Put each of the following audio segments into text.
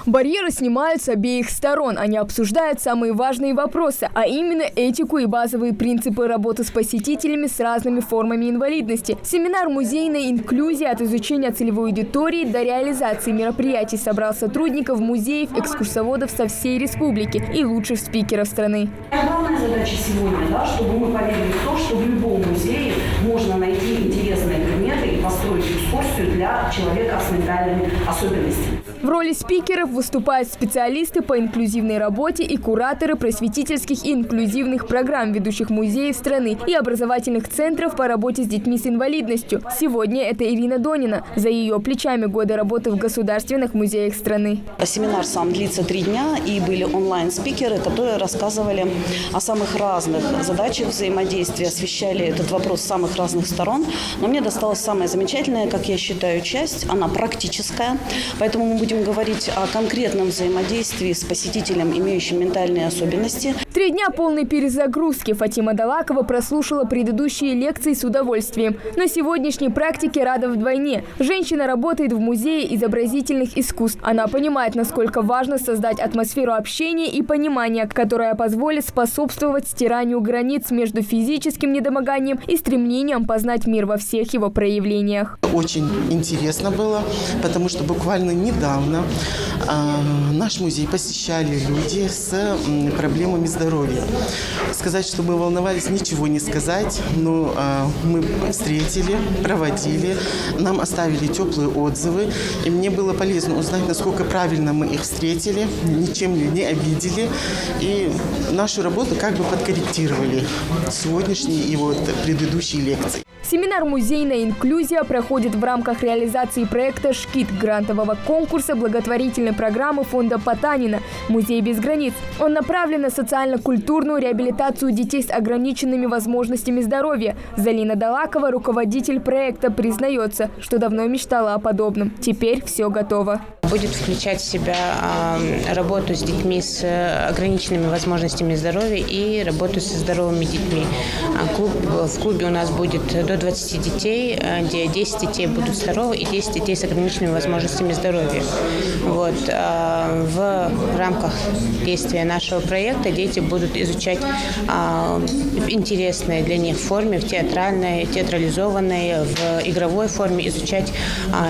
Барьеры снимают с обеих сторон. Они обсуждают самые важные вопросы, а именно этику и базовые принципы работы с посетителями с разными формами инвалидности. Семинар «Музейная инклюзия» от изучения целевой аудитории до реализации мероприятий собрал сотрудников музеев, экскурсоводов со всей республики и лучших спикеров страны. Главная задача сегодня, чтобы мы поверили в то, что в любом музее можно найти интересные предметы и построить экскурсию для человека с ментальными особенностями. В роли спикеров выступают специалисты по инклюзивной работе и кураторы просветительских и инклюзивных программ ведущих музеев страны и образовательных центров по работе с детьми с инвалидностью. Сегодня это Ирина Донина. За ее плечами годы работы в государственных музеях страны. Семинар сам длится 3 дня, и были онлайн-спикеры, которые рассказывали о самых разных задачах взаимодействия, освещали этот вопрос с самых разных сторон. Но мне досталась самая замечательная, как я считаю, часть. Она практическая, поэтому мы будем говорить о конкретном взаимодействии с посетителем, имеющим ментальные особенности. 3 дня полной перезагрузки. Фатима Далакова прослушала предыдущие лекции с удовольствием. Но сегодняшней практике рада вдвойне. Женщина работает в Музее изобразительных искусств. Она понимает, насколько важно создать атмосферу общения и понимания, которая позволит способствовать стиранию границ между физическим недомоганием и стремлением познать мир во всех его проявлениях. Очень интересно было, потому что буквально недавно наш музей посещали люди с проблемами здоровья. Сказать, что мы волновались, ничего не сказать, но мы встретили, проводили, нам оставили теплые отзывы, и мне было полезно узнать, насколько правильно мы их встретили, ничем не обидели, и нашу работу как бы подкорректировали сегодняшние и предыдущие лекции. Семинар «Музейная инклюзия» проходит в рамках реализации проекта «ШКИТ» грантового конкурса благотворительной программы фонда Потанина «Музей без границ». Он направлен на социально-культурную реабилитацию детей с ограниченными возможностями здоровья. Залина Далакова, руководитель проекта, признается, что давно мечтала о подобном. Теперь все готово. Будет включать в себя работу с детьми с ограниченными возможностями здоровья и работу со здоровыми детьми. В клубе у нас будет до 20 детей, где 10 детей будут здоровы и 10 детей с ограниченными возможностями здоровья. В рамках действия нашего проекта дети будут изучать в интересной для них форме, в театральной, театрализованной, в игровой форме изучать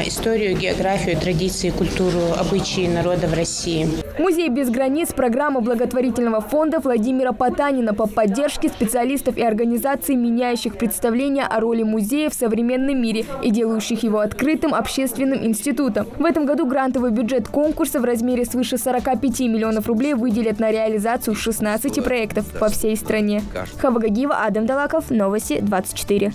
историю, географию, традиции, культуру, обычаи народа в России. Музей без границ – программа благотворительного фонда Владимира Потанина по поддержке специалистов и организаций, меняющих представления о роли музея в современном мире и делающих его открытым общественным институтом. В этом году грантовый бюджет конкурса в размере свыше 45 миллионов рублей выделят на реализацию 16 проектов по всей стране. Хава Гагиева, Адам Далаков, Новости 24.